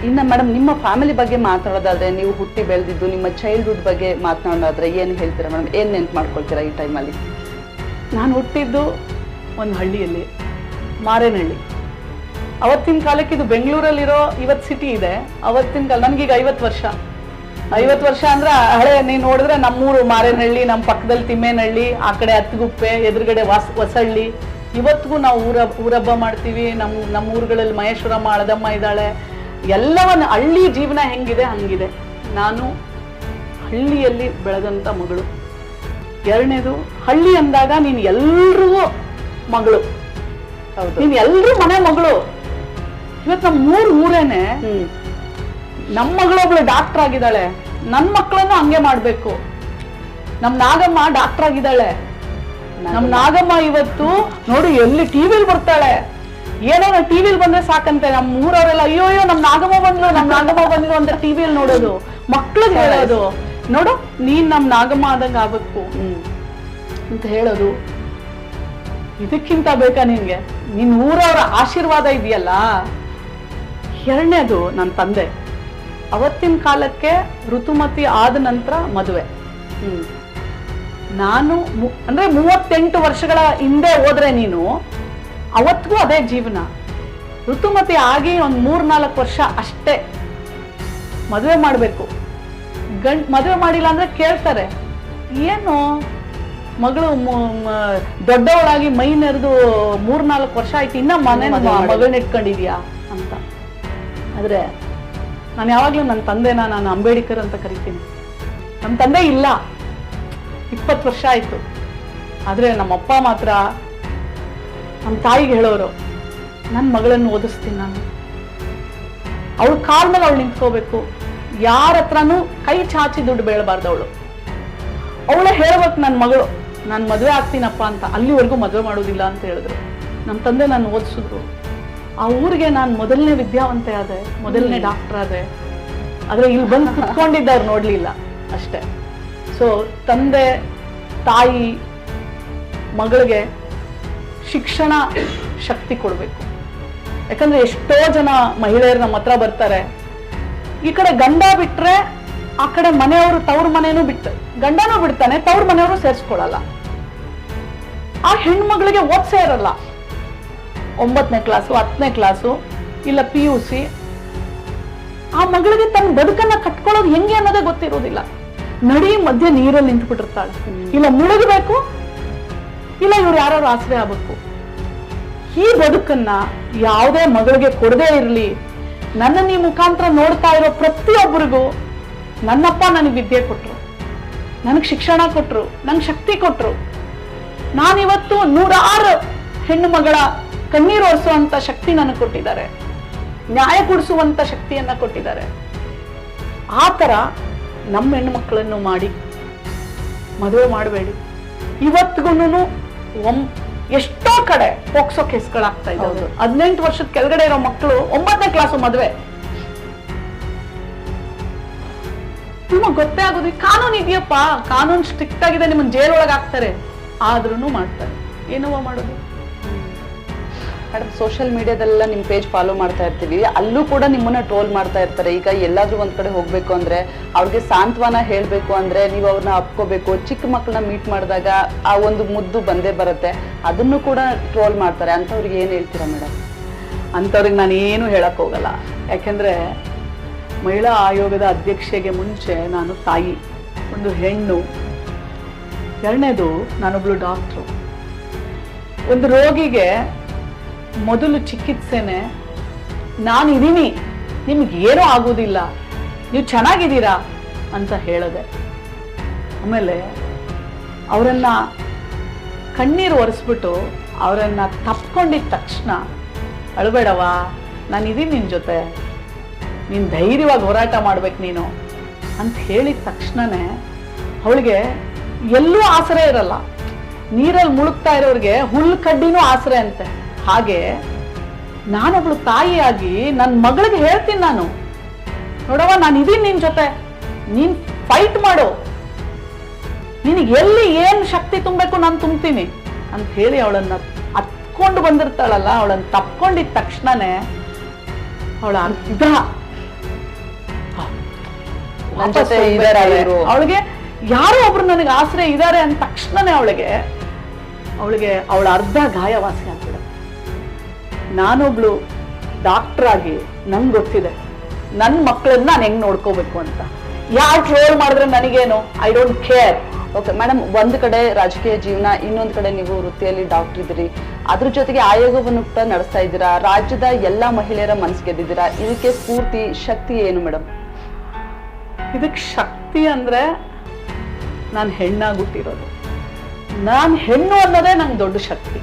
ಇನ್ನು ಮೇಡಮ್ ನಿಮ್ಮ ಫ್ಯಾಮಿಲಿ ಬಗ್ಗೆ ಮಾತಾಡೋದಾದ್ರೆ, ನೀವು ಹುಟ್ಟಿ ಬೆಳೆದಿದ್ದು ನಿಮ್ಮ ಚೈಲ್ಡ್ಹುಡ್ ಬಗ್ಗೆ ಮಾತನಾಡೋದಾದ್ರೆ ಏನು ಹೇಳ್ತೀರಾ ಮೇಡಮ್? ಏನು ನೆನ್ಪು ಮಾಡ್ಕೊಳ್ತೀರಾ ಈ ಟೈಮಲ್ಲಿ? ನಾನು ಹುಟ್ಟಿದ್ದು ಒಂದು ಹಳ್ಳಿಯಲ್ಲಿ, ಮಾರೇನಹಳ್ಳಿ. ಅವತ್ತಿನ ಕಾಲಕ್ಕೆ ಇದು ಬೆಂಗಳೂರಲ್ಲಿರೋ ಇವತ್ತು ಸಿಟಿ ಇದೆ. ಅವತ್ತಿನ ಕಾಲ ನನಗೀಗ 50 ವರ್ಷ. 50 ವರ್ಷ ಅಂದ್ರೆ ಹಳೆ. ನೀವು ನೋಡಿದ್ರೆ ನಮ್ಮೂರು ಮಾರೇನಹಳ್ಳಿ, ನಮ್ಮ ಪಕ್ಕದಲ್ಲಿ ತಿಮ್ಮೇನಹಳ್ಳಿ, ಆ ಕಡೆ ಹತ್ತಗುಪ್ಪೆ, ಎದುರುಗಡೆ ಹೊಸಹಳ್ಳಿ. ಇವತ್ತಿಗೂ ನಾವು ಊರಬ್ಬ ಮಾಡ್ತೀವಿ. ನಮ್ಮ ಊರುಗಳಲ್ಲಿ ಮಹೇಶ್ವರಮ್ಮ, ಹಳದಮ್ಮ ಇದ್ದಾಳೆ. ಎಲ್ಲವನ್ನ ಹಳ್ಳಿ ಜೀವನ ಹೆಂಗಿದೆ ಹಂಗಿದೆ. ನಾನು ಹಳ್ಳಿಯಲ್ಲಿ ಬೆಳೆದಂಥ ಮಗಳು. ಎರಡನೇದು, ಹಳ್ಳಿ ಅಂದಾಗ ನೀನು ಎಲ್ರಿಗೂ ಮಗಳು, ನೀನ್ ಎಲ್ರೂ ಮನೆ ಮಗಳು. ಇವತ್ತು ನಮ್ಮ ಊರೇನೆ. ನಮ್ಮ ಮಗಳೊಬ್ಳು ಡಾಕ್ಟರ್ ಆಗಿದ್ದಾಳೆ, ನನ್ನ ಮಕ್ಕಳನ್ನು ಹಂಗೆ ಮಾಡ್ಬೇಕು. ನಮ್ ನಾಗಮ್ಮ ಡಾಕ್ಟರ್ ಆಗಿದ್ದಾಳೆ. ನಮ್ ನಾಗಮ್ಮ ಇವತ್ತು ನೋಡಿ ಎಲ್ಲಿ ಟಿವಿಲ್ ಬರ್ತಾಳೆ. ಏನೋ ಟಿವಿಲ್ ಬಂದ್ರೆ ಸಾಕಂತೆ ನಮ್ಮ ಊರವರೆಲ್ಲ ಅಯ್ಯೋ ನಮ್ ನಾಗಮ್ಮ ಬಂದ್ರು ಅಂತ ಟಿವಿಯಲ್ಲಿ ನೋಡೋದು, ಮಕ್ಳಿಗೆ ಹೇಳೋದು, ನೋಡು ನೀನ್ ನಮ್ ನಾಗಮ್ಮ ಆದಂಗ ಆಗ್ಬೇಕು ಅಂತ ಹೇಳೋದು. ಇದಕ್ಕಿಂತ ಬೇಕಾ ನಿನ್ಗೆ? ನಿನ್ ಊರವರ ಆಶೀರ್ವಾದ ಇದೆಯಲ್ಲ. ಎರಡನೇದು, ನನ್ನ ತಂದೆ. ಅವತ್ತಿನ ಕಾಲಕ್ಕೆ ಋತುಮತಿ ಆದ ನಂತರ ಮದುವೆ. ನಾನು ಅಂದ್ರೆ 38 ವರ್ಷಗಳ ಹಿಂದೆ ಹೋದ್ರೆ ನೀನು, ಅವತ್ತಿಗೂ ಅದೇ ಜೀವನ. ಋತುಮತಿ ಆಗಿ ಒಂದ್ 3-4 ವರ್ಷ ಅಷ್ಟೇ ಮದುವೆ ಮಾಡ್ಬೇಕು. ಮದುವೆ ಮಾಡಿಲ್ಲ ಅಂದ್ರೆ ಕೇಳ್ತಾರೆ, ಏನು ಮಗಳು ದೊಡ್ಡವಳಾಗಿ ಮೈ ನೆರೆದು 3-4 ವರ್ಷ ಆಯ್ತು, ಇನ್ನ ಮಗಳನ್ನ ಇಟ್ಕೊಂಡಿದ್ಯಾ ಅಂತ. ಆದ್ರೆ ನಾನು ಯಾವಾಗ್ಲೂ ನನ್ನ ತಂದೆನ ನಾನು ಅಂಬೇಡ್ಕರ್ ಅಂತ ಕರಿತೀನಿ. ನಮ್ಮ ತಂದೆ ಇಲ್ಲ, 20 ವರ್ಷ ಆಯ್ತು. ಆದ್ರೆ ನಮ್ಮಪ್ಪ ಮಾತ್ರ ನಮ್ಮ ತಾಯಿಗೆ ಹೇಳೋರು, ನನ್ನ ಮಗಳನ್ನು ಓದಿಸ್ತೀನಿ ನಾನು, ಅವಳು ಕಾಲ ಮೇಲೆ ಅವಳು ನಿಂತ್ಕೋಬೇಕು, ಯಾರ ಹತ್ರನೂ ಕೈ ಚಾಚಿ ದುಡ್ಡು ಬೇಳಬಾರ್ದು. ಅವಳೇ ಹೇಳ್ಬೇಕು, ನನ್ನ ಮಗಳು ನಾನು ಮದುವೆ ಆಗ್ತೀನಪ್ಪ ಅಂತ. ಅಲ್ಲಿವರೆಗೂ ಮದುವೆ ಮಾಡೋದಿಲ್ಲ ಅಂತ ಹೇಳಿದ್ರು. ನಮ್ಮ ತಂದೆ ನಾನು ಓದಿಸಿದ್ರು. ಆ ಊರಿಗೆ ನಾನು ಮೊದಲನೇ ವಿದ್ಯಾವಂತೆ ಆದೆ, ಮೊದಲನೇ ಡಾಕ್ಟರ್ ಆದೆ. ಆದ್ರೆ ಇಲ್ಲಿ ಬಂದು ಕುತ್ಕೊಂಡಿದ್ದವ್ರು ನೋಡ್ಲಿಲ್ಲ ಅಷ್ಟೇ. ಸೊ ತಂದೆ ತಾಯಿ ಮಗಳಿಗೆ ಶಿಕ್ಷಣ ಶಕ್ತಿ ಕೊಡ್ಬೇಕು. ಯಾಕಂದ್ರೆ ಎಷ್ಟೋ ಜನ ಮಹಿಳೆಯರು ನಮ್ಮ ಹತ್ರ ಬರ್ತಾರೆ, ಈ ಕಡೆ ಗಂಡ ಬಿಟ್ರೆ ಆ ಕಡೆ ಮನೆಯವರು ತವ್ರ ಮನೇನೂ ಗಂಡನೂ ಬಿಡ್ತಾನೆ, ತವ್ರ ಮನೆಯವರು ಸೇರಿಸ್ಕೊಳಲ್ಲ. ಆ ಹೆಣ್ಮಗಳಿಗೆ ಓದ್ಸೇ ಇರಲ್ಲ. 9ನೇ ಕ್ಲಾಸು 10ನೇ ಕ್ಲಾಸು ಇಲ್ಲ PUC. ಆ ಮಗಳಿಗೆ ತನ್ನ ಬದುಕನ್ನ ಕಟ್ಕೊಳ್ಳೋದು ಹೆಂಗೆ ಅನ್ನೋದೇ ಗೊತ್ತಿರೋದಿಲ್ಲ. ನಡಿ ಮಧ್ಯೆ ನೀರಲ್ಲಿ ನಿಂತ್ಬಿಟ್ಟಿರ್ತಾಳೆ. ಇಲ್ಲ ಮುಳುಗಬೇಕು, ಇಲ್ಲ ಇವ್ರು ಯಾರು ಆಸರೆ ಆಗ್ಬೇಕು. ಈ ಬದುಕನ್ನ ಯಾವುದೇ ಮಗಳಿಗೆ ಕೊಡದೇ ಇರ್ಲಿ. ನನ್ನ ಈ ಮುಖಾಂತರ ನೋಡ್ತಾ ಇರೋ ಪ್ರತಿಯೊಬ್ಬರಿಗೂ ನನ್ನಪ್ಪ ನನಗೆ ವಿದ್ಯೆ ಕೊಟ್ರು, ನನಗೆ ಶಿಕ್ಷಣ ಕೊಟ್ರು, ನಂಗೆ ಶಕ್ತಿ ಕೊಟ್ರು. ನಾನಿವತ್ತು 106 ಹೆಣ್ಣು ಮಗಳ ಕಣ್ಣೀರು ಒರೆಸುವಂತ ಶಕ್ತಿ ನನಗೆ ಕೊಟ್ಟಿದ್ದಾರೆ, ನ್ಯಾಯ ಕೊಡಿಸುವಂತ ಶಕ್ತಿಯನ್ನ ಕೊಟ್ಟಿದ್ದಾರೆ. ಆ ತರ ನಮ್ಮ ಹೆಣ್ಣು ಮಕ್ಕಳನ್ನು ಮಾಡಿ ಮದುವೆ ಮಾಡಬೇಡಿ. ಇವತ್ತಿಗೂ ಎಷ್ಟೋ ಕಡೆ ಪೋಕ್ಸೋ ಕೇಸ್ಗಳಾಗ್ತಾ ಇದ್ದಾವೆ. 18 ವರ್ಷದ ಕೆಳಗಡೆ ಇರೋ ಮಕ್ಕಳು 9ನೇ ಕ್ಲಾಸು ಮದುವೆ. ನಿಮಗ್ ಗೊತ್ತೇ ಆಗೋದು, ಕಾನೂನು ಇದೆಯಪ್ಪ, ಕಾನೂನು ಸ್ಟ್ರಿಕ್ಟ್ ಆಗಿದೆ, ನಿಮ್ಮನ್ನ ಜೈಲ್ ಒಳಗೆ ಹಾಕ್ತಾರೆ, ಆದ್ರೂ ಮಾಡ್ತಾರೆ. ಏನವ ಮಾಡೋದು? ಮೇಡಮ್, ಸೋಷಿಯಲ್ ಮೀಡಿಯಾದಲ್ಲೆಲ್ಲ ನಿಮ್ಮ ಪೇಜ್ ಫಾಲೋ ಮಾಡ್ತಾ ಇರ್ತೀವಿ, ಅಲ್ಲೂ ಕೂಡ ನಿಮ್ಮನ್ನ ಟ್ರೋಲ್ ಮಾಡ್ತಾ ಇರ್ತಾರೆ. ಈಗ ಎಲ್ಲಾದ್ರೂ ಒಂದ್ ಕಡೆ ಹೋಗ್ಬೇಕು ಅಂದ್ರೆ, ಅವ್ರಿಗೆ ಸಾಂತ್ವನ ಹೇಳ್ಬೇಕು ಅಂದ್ರೆ ನೀವು ಅವ್ರನ್ನ ಅಪ್ಕೋಬೇಕು. ಚಿಕ್ಕ ಮಕ್ಕಳನ್ನ ಮೀಟ್ ಮಾಡಿದಾಗ ಆ ಒಂದು ಮುದ್ದು ಬಂದೇ ಬರುತ್ತೆ, ಅದನ್ನು ಕೂಡ ಟ್ರೋಲ್ ಮಾಡ್ತಾರೆ. ಅಂಥವ್ರಿಗೆ ಏನ್ ಹೇಳ್ತೀರಾ ಮೇಡಮ್? ಅಂಥವ್ರಿಗೆ ನಾನು ಏನು ಹೇಳಕ್ ಹೋಗಲ್ಲ. ಯಾಕೆಂದ್ರೆ ಮಹಿಳಾ ಆಯೋಗದ ಅಧ್ಯಕ್ಷೆಗೆ ಮುಂಚೆ ನಾನು ತಾಯಿ, ಒಂದು ಹೆಣ್ಣು. ಎರಡನೇದು, ನಾನೊಬ್ಳು ಡಾಕ್ಟ್ರು. ಒಂದು ರೋಗಿಗೆ ಮೊದಲು ಚಿಕಿತ್ಸೆನೆ ನಾನಿದ್ದೀನಿ, ನಿಮ್ಗೇನೂ ಆಗೋದಿಲ್ಲ, ನೀವು ಚೆನ್ನಾಗಿದ್ದೀರಾ ಅಂತ ಹೇಳದೆ. ಆಮೇಲೆ ಅವರನ್ನ ಕಣ್ಣೀರು ಒರೆಸ್ಬಿಟ್ಟು ಅವರನ್ನ ತಪ್ಕೊಂಡಿದ್ದ ತಕ್ಷಣ, ಅಳಬೇಡವಾ, ನಾನಿದ್ದೀನಿ ನಿನ್ನ ಜೊತೆ, ನೀನು ಧೈರ್ಯವಾಗಿ ಹೋರಾಟ ಮಾಡ್ಬೇಕು ನೀನು ಅಂತ ಹೇಳಿದ ತಕ್ಷಣನೇ ಅವಳಿಗೆ ಎಲ್ಲೂ ಆಸರೆ ಇರಲ್ಲ. ನೀರಲ್ಲಿ ಮುಳುಗ್ತಾ ಇರೋರಿಗೆ ಹುಲ್ಲು ಕಡ್ಡಿನೂ ಆಸರೆ ಅಂತೆ. ಹಾಗೆ ನಾನೊಬ್ಳು ತಾಯಿಯಾಗಿ ನನ್ನ ಮಗಳಿಗೆ ಹೇಳ್ತೀನಿ, ನಾನು ನೋಡವ, ನಾನು ಇದೀನಿ ನಿನ್ ಜೊತೆ, ನೀನ್ ಫೈಟ್ ಮಾಡು, ನಿನಗೆ ಎಲ್ಲಿ ಏನ್ ಶಕ್ತಿ ತುಂಬಬೇಕು ನಾನು ತುಂಬ್ತೀನಿ ಅಂತ ಹೇಳಿ ಅವಳನ್ನ ಹತ್ಕೊಂಡು ಬಂದಿರ್ತಾಳಲ್ಲ, ಅವಳನ್ನ ತಪ್ಕೊಂಡಿದ ತಕ್ಷಣನೇ ಅವಳ ನನ್ ಜೊತೆ ಇದಾರೆ ಇವ್ರು. ಅವಳಿಗೆ ಯಾರೋ ಒಬ್ರು ನನಗೆ ಆಸರೆ ಇದ್ದಾರೆ ಅಂದ ತಕ್ಷಣನೇ ಅವಳಿಗೆ ಅವಳ ಅರ್ಧ ಗಾಯವಾಸಿ ಆಗ್ಬಿಡುತ್ತೆ. ನಾನೊಬ್ಳು ಡಾಕ್ಟರ್ ಆಗಿ ನಂಗೆ ಗೊತ್ತಿದೆ ನನ್ನ ಮಕ್ಕಳನ್ನ ನಾನು ಹೆಂಗ್ ನೋಡ್ಕೋಬೇಕು ಅಂತ. ಯಾರು ಟ್ರೋಲ್ ಮಾಡಿದ್ರೆ ನನಗೇನು, I don't care. Okay madam, ಒಂದ್ ಕಡೆ ರಾಜಕೀಯ ಜೀವನ, ಇನ್ನೊಂದ್ ಕಡೆ ನೀವು ವೃತ್ತಿಯಲ್ಲಿ ಡಾಕ್ಟರ್ ಇದ್ದೀರಿ, ಅದ್ರ ಜೊತೆಗೆ ಆಯೋಗವನ್ನು ಕೂಡ ನಡೆಸ್ತಾ ಇದ್ದೀರಾ, ರಾಜ್ಯದ ಎಲ್ಲಾ ಮಹಿಳೆಯರ ಮನಸ್ಸು ಗೆದ್ದಿದ್ದೀರಾ. ಇದಕ್ಕೆ ಸ್ಫೂರ್ತಿ ಶಕ್ತಿ ಏನು ಮೇಡಮ್? ಇದಕ್ಕೆ ಶಕ್ತಿ ಅಂದ್ರೆ ನಾನು ಹೆಣ್ಣಾಗುಟ್ಟಿರೋದು, ನಾನು ಹೆಣ್ಣು ಅನ್ನೋದೇ ನಂಗೆ ದೊಡ್ಡ ಶಕ್ತಿ.